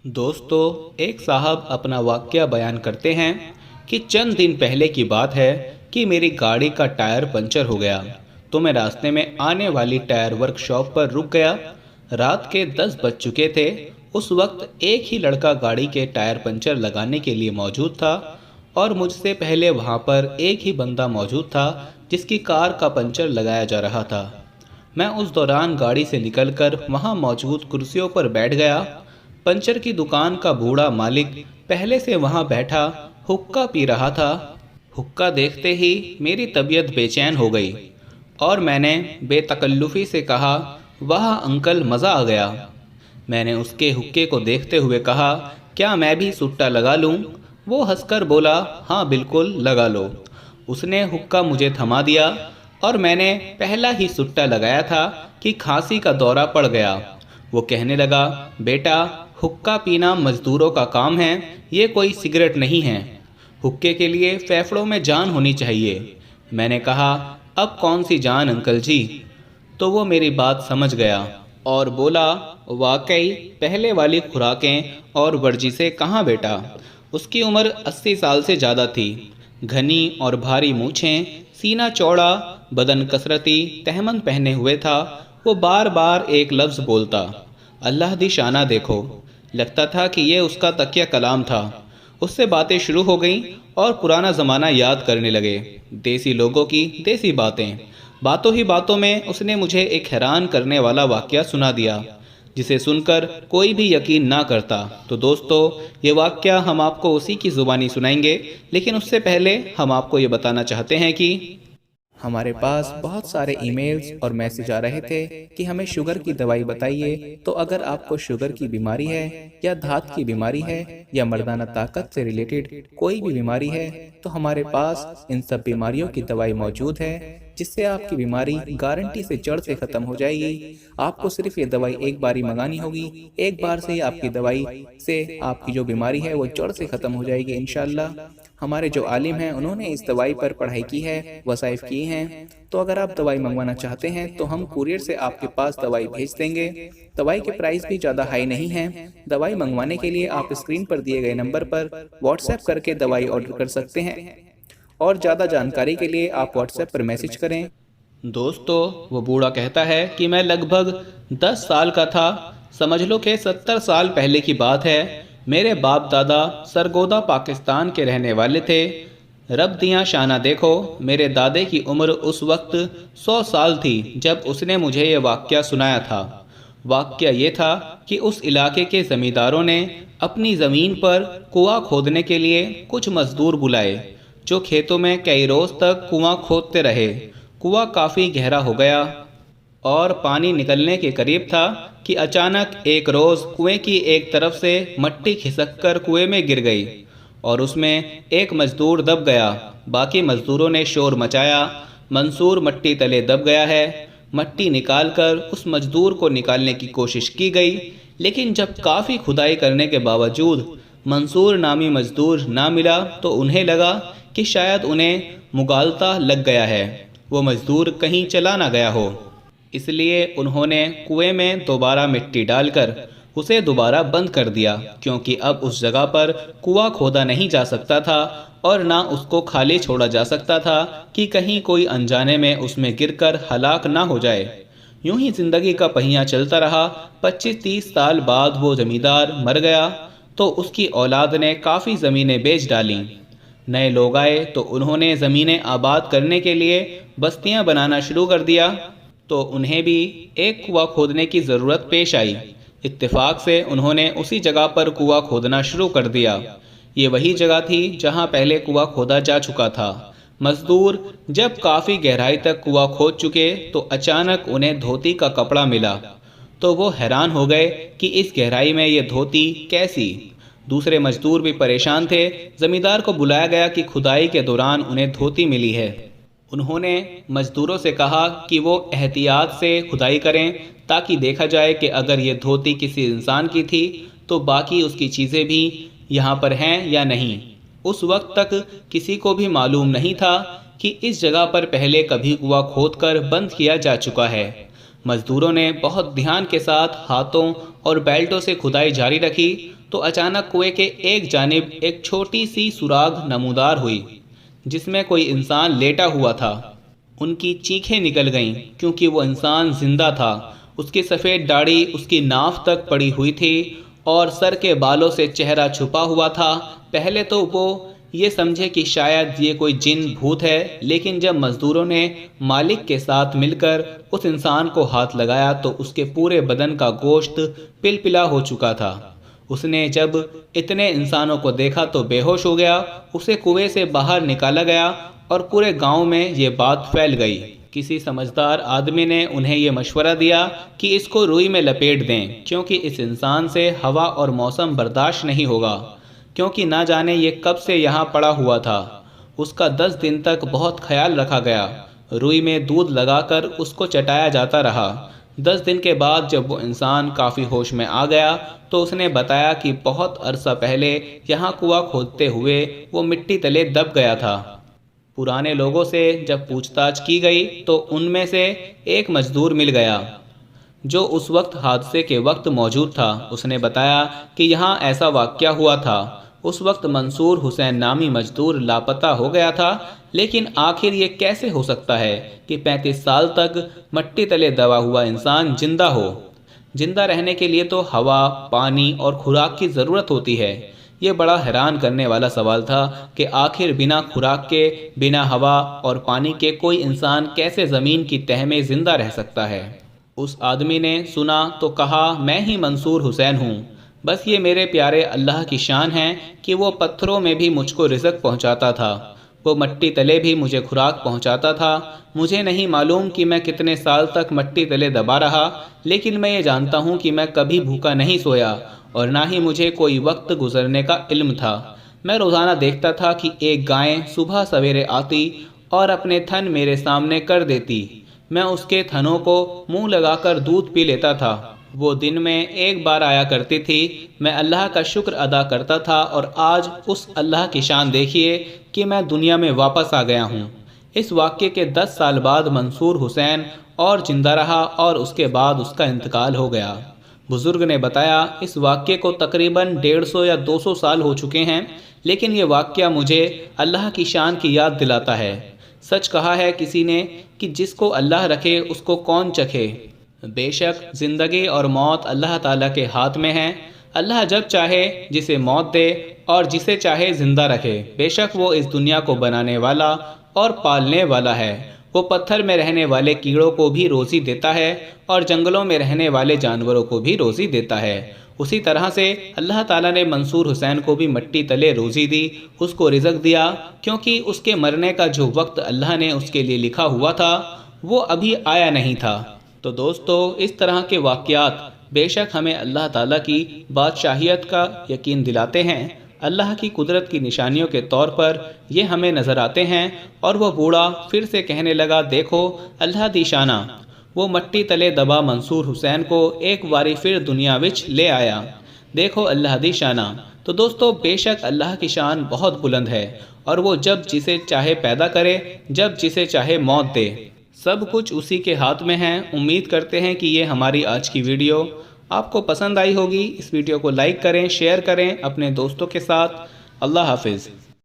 दोस्तों, एक साहब अपना वाक़या बयान करते हैं कि चंद दिन पहले की बात है कि मेरी गाड़ी का टायर पंचर हो गया। तो मैं रास्ते में आने वाली टायर वर्कशॉप पर रुक गया। रात के 10 बज चुके थे। उस वक्त एक ही लड़का गाड़ी के टायर पंचर लगाने के लिए मौजूद था और मुझसे पहले वहाँ पर एक ही बंदा मौजूद था जिसकी कार का पंचर लगाया जा रहा था। मैं उस दौरान गाड़ी से निकलकर वहाँ मौजूद कुर्सियों पर बैठ गया। पंचर की दुकान का बूढ़ा मालिक पहले से वहाँ बैठा हुक्का पी रहा था। हुक्का देखते ही मेरी तबीयत बेचैन हो गई और मैंने बेतकल्लुफ़ी से कहा, वाह अंकल, मज़ा आ गया। मैंने उसके हुक्के को देखते हुए कहा, क्या मैं भी सुट्टा लगा लूं? वो हंसकर बोला, हाँ बिल्कुल लगा लो। उसने हुक्का मुझे थमा दिया और मैंने पहला ही सुट्टा लगाया था कि खांसी का दौरा पड़ गया। वो कहने लगा, बेटा, हुक्का पीना मजदूरों का काम है, ये कोई सिगरेट नहीं है। हुक्के के लिए फेफड़ों में जान होनी चाहिए। मैंने कहा, अब कौन सी जान अंकल जी? तो वो मेरी बात समझ गया और बोला, वाकई पहले वाली खुराकें और वर्जिशें कहाँ बेटा। उसकी उम्र 80 साल से ज़्यादा थी। घनी और भारी मूछें, सीना चौड़ा, बदन कसरती, तहमन पहने हुए था। वो बार बार एक लफ्ज़ बोलता, अल्लाह दी शाना देखो। लगता था कि ये उसका तकिया कलाम था। उससे बातें शुरू हो गईं और पुराना ज़माना याद करने लगे। देसी लोगों की देसी बातें। बातों ही बातों में उसने मुझे एक हैरान करने वाला वाक़या सुना दिया जिसे सुनकर कोई भी यकीन ना करता। तो दोस्तों, ये वाक़या हम आपको उसी की ज़ुबानी सुनाएंगे, लेकिन उससे पहले हम आपको ये बताना चाहते हैं कि हमारे पास बहुत सारे ईमेल्स और मैसेज आ रहे थे कि हमें शुगर की दवाई बताइए। तो अगर आपको शुगर की बीमारी है या धात की बीमारी है या मर्दाना ताकत से रिलेटेड कोई भी बीमारी है, तो हमारे पास इन सब बीमारियों की दवाई मौजूद है जिससे आपकी बीमारी गारंटी से जड़ से ख़त्म हो जाएगी। आपको सिर्फ ये दवाई एक बार ही मंगानी होगी। एक बार से ही आपकी दवाई से आपकी जो बीमारी है वो जड़ से ख़त्म हो जाएगी इंशाल्लाह। हमारे जो आलिम हैं उन्होंने इस दवाई पर पढ़ाई की है, वसाइफ किए हैं। तो अगर आप दवाई मंगवाना चाहते हैं तो हम कुरियर से आपके पास दवाई भेज देंगे। दवाई के प्राइस भी ज़्यादा हाई नहीं हैं। दवाई मंगवाने के लिए आप स्क्रीन पर दिए गए नंबर पर व्हाट्सएप करके दवाई ऑर्डर कर सकते हैं और ज़्यादा जानकारी के लिए आप व्हाट्सएप पर मैसेज करें। दोस्तों, वो बूढ़ा कहता है कि मैं लगभग 10 साल का था। समझ लो कि 70 साल पहले की बात है। मेरे बाप दादा सरगोदा पाकिस्तान के रहने वाले थे। रब दियाँ शाना देखो, मेरे दादे की उम्र उस वक्त 100 साल थी जब उसने मुझे ये वाक़या सुनाया था। वाक़या ये था कि उस इलाके के ज़मींदारों ने अपनी ज़मीन पर कुआं खोदने के लिए कुछ मज़दूर बुलाए जो खेतों में कई रोज़ तक कुआं खोदते रहे। कुआं काफ़ी गहरा हो गया और पानी निकलने के करीब था कि अचानक एक रोज़ कुएं की एक तरफ से मट्टी खिसक कर कुएं में गिर गई और उसमें एक मजदूर दब गया। बाकी मजदूरों ने शोर मचाया, मंसूर मट्टी तले दब गया है। मट्टी निकालकर उस मजदूर को निकालने की कोशिश की गई, लेकिन जब काफ़ी खुदाई करने के बावजूद मंसूर नामी मजदूर ना मिला तो उन्हें लगा कि शायद उन्हें मुगालता लग गया है, वो मजदूर कहीं चला ना गया हो। इसलिए उन्होंने कुएं में दोबारा मिट्टी डालकर उसे दोबारा बंद कर दिया, क्योंकि अब उस जगह पर कुआं खोदा नहीं जा सकता था और ना उसको खाली छोड़ा जा सकता था कि कहीं कोई अनजाने में उसमें गिरकर हलाक ना हो जाए। यूं ही ज़िंदगी का पहिया चलता रहा। 25-30 साल बाद वो ज़मींदार मर गया तो उसकी औलाद ने काफ़ी ज़मीनें बेच डालीं। नए लोग आए तो उन्होंने ज़मीनें आबाद करने के लिए बस्तियां बनाना शुरू कर दिया, तो उन्हें भी एक कुआं खोदने की ज़रूरत पेश आई। इत्तेफाक से उन्होंने उसी जगह पर कुआं खोदना शुरू कर दिया। ये वही जगह थी जहां पहले कुआं खोदा जा चुका था। मजदूर जब काफ़ी गहराई तक कुआं खोद चुके तो अचानक उन्हें धोती का कपड़ा मिला। तो वो हैरान हो गए कि इस गहराई में ये धोती कैसी। दूसरे मजदूर भी परेशान थे। ज़मींदार को बुलाया गया कि खुदाई के दौरान उन्हें धोती मिली है। उन्होंने मजदूरों से कहा कि वो एहतियात से खुदाई करें ताकि देखा जाए कि अगर ये धोती किसी इंसान की थी तो बाकी उसकी चीज़ें भी यहाँ पर हैं या नहीं। उस वक्त तक किसी को भी मालूम नहीं था कि इस जगह पर पहले कभी कुआं खोदकर बंद किया जा चुका है। مزدوروں نے بہت دھیان کے ساتھ ہاتھوں اور بیلٹوں سے کھدائی جاری رکھی تو اچانک کنویں کے ایک جانب ایک چھوٹی سی سوراخ نمودار ہوئی جس میں کوئی انسان لیٹا ہوا تھا۔ ان کی چیخیں نکل گئیں کیونکہ وہ انسان زندہ تھا۔ اس کی سفید داڑھی اس کی ناف تک پڑی ہوئی تھی اور سر کے بالوں سے چہرہ چھپا ہوا تھا۔ پہلے تو وہ یہ سمجھے کہ شاید یہ کوئی جن بھوت ہے، لیکن جب مزدوروں نے مالک کے ساتھ مل کر اس انسان کو ہاتھ لگایا تو اس کے پورے بدن کا گوشت پلپلا ہو چکا تھا۔ اس نے جب اتنے انسانوں کو دیکھا تو بے ہوش ہو گیا۔ اسے کنویں سے باہر نکالا گیا اور پورے گاؤں میں یہ بات پھیل گئی۔ کسی سمجھدار آدمی نے انہیں یہ مشورہ دیا کہ اس کو روئی میں لپیٹ دیں، کیونکہ اس انسان سے ہوا اور موسم برداشت نہیں ہوگا، کیونکہ نہ جانے یہ کب سے یہاں پڑا ہوا تھا۔ اس کا 10 دن تک بہت خیال رکھا گیا۔ روئی میں دودھ لگا کر اس کو چٹایا جاتا رہا۔ 10 دن کے بعد جب وہ انسان کافی ہوش میں آ گیا تو اس نے بتایا کہ بہت عرصہ پہلے یہاں کنواں کھودتے ہوئے وہ مٹی تلے دب گیا تھا۔ پرانے لوگوں سے جب پوچھ تاچھ کی گئی تو ان میں سے ایک مزدور مل گیا جو اس وقت حادثے کے وقت موجود تھا۔ اس نے بتایا کہ یہاں ایسا واقعہ ہوا تھا۔ اس وقت منصور حسین نامی مزدور لاپتہ ہو گیا تھا، لیکن آخر یہ کیسے ہو سکتا ہے کہ 35 سال تک مٹی تلے دبا ہوا انسان زندہ ہو؟ زندہ رہنے کے لیے تو ہوا، پانی اور خوراک کی ضرورت ہوتی ہے۔ یہ بڑا حیران کرنے والا سوال تھا کہ آخر بنا خوراک کے، بنا ہوا اور پانی کے کوئی انسان کیسے زمین کی تہہ میں زندہ رہ سکتا ہے؟ اس آدمی نے سنا تو کہا، میں ہی منصور حسین ہوں۔ بس یہ میرے پیارے اللہ کی شان ہے کہ وہ پتھروں میں بھی مجھ کو رزق پہنچاتا تھا، وہ مٹی تلے بھی مجھے خوراک پہنچاتا تھا۔ مجھے نہیں معلوم کہ میں کتنے سال تک مٹی تلے دبا رہا، لیکن میں یہ جانتا ہوں کہ میں کبھی بھوکا نہیں سویا اور نہ ہی مجھے کوئی وقت گزرنے کا علم تھا۔ میں روزانہ دیکھتا تھا کہ ایک گائے صبح سویرے آتی اور اپنے تھن میرے سامنے کر دیتی۔ میں اس کے تھنوں کو منہ لگا کر دودھ پی لیتا تھا۔ وہ دن میں ایک بار آیا کرتی تھی۔ میں اللہ کا شکر ادا کرتا تھا اور آج اس اللہ کی شان دیکھیے کہ میں دنیا میں واپس آ گیا ہوں۔ اس واقعے کے 10 سال بعد منصور حسین اور زندہ رہا اور اس کے بعد اس کا انتقال ہو گیا۔ بزرگ نے بتایا، اس واقعے کو تقریباً 150 یا 200 سال ہو چکے ہیں، لیکن یہ واقعہ مجھے اللہ کی شان کی یاد دلاتا ہے۔ سچ کہا ہے کسی نے کہ جس کو اللہ رکھے اس کو کون چکھے۔ بے شک زندگی اور موت اللہ تعالیٰ کے ہاتھ میں ہے۔ اللہ جب چاہے جسے موت دے اور جسے چاہے زندہ رکھے۔ بے شک وہ اس دنیا کو بنانے والا اور پالنے والا ہے۔ وہ پتھر میں رہنے والے کیڑوں کو بھی روزی دیتا ہے اور جنگلوں میں رہنے والے جانوروں کو بھی روزی دیتا ہے۔ اسی طرح سے اللہ تعالیٰ نے منصور حسین کو بھی مٹی تلے روزی دی، اس کو رزق دیا، کیونکہ اس کے مرنے کا جو وقت اللہ نے اس کے لیے لکھا ہوا تھا وہ ابھی آیا نہیں تھا۔ تو دوستو، اس طرح کے واقعات بے شک ہمیں اللہ تعالیٰ کی بادشاہیت کا یقین دلاتے ہیں۔ اللہ کی قدرت کی نشانیوں کے طور پر یہ ہمیں نظر آتے ہیں۔ اور وہ بوڑھا پھر سے کہنے لگا، دیکھو اللہ دی شانہ، وہ مٹی تلے دبا منصور حسین کو ایک واری پھر دنیا وچ لے آیا۔ دیکھو اللہ دی شانہ۔ تو دوستو، بے شک اللہ کی شان بہت بلند ہے اور وہ جب جسے چاہے پیدا کرے، جب جسے چاہے موت دے۔ سب کچھ اسی کے ہاتھ میں ہے۔ امید کرتے ہیں کہ یہ ہماری آج کی ویڈیو آپ کو پسند آئی ہوگی۔ اس ویڈیو کو لائک کریں، شیئر کریں اپنے دوستوں کے ساتھ۔ اللہ حافظ۔